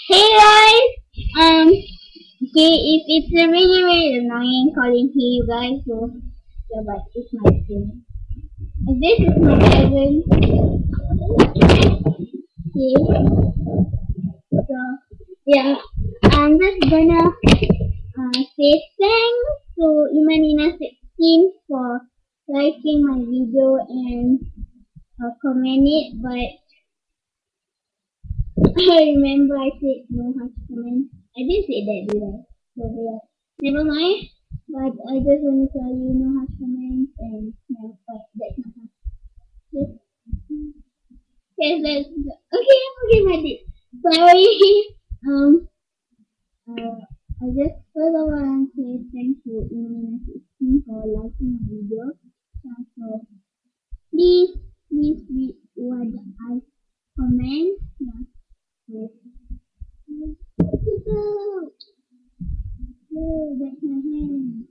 Hey guys! Okay, if it's really annoying calling hey you guys, so yeah, but it's my screen. This is my cousin. Okay, so yeah, I'm just gonna say thanks to Imanina16 for liking my video and comment it, but I remember I said no harsh comment. I didn't say that, did I? So yeah, never mind. But I just want to tell you no harsh comments and yeah, but that's not harsh. Just yes, that's okay. Okay, my dear. Sorry. Um. I just first of all want to say thank you Imina16 for liking my video. So please read what I comment. Yeah. Yes. Oh, that's my hand.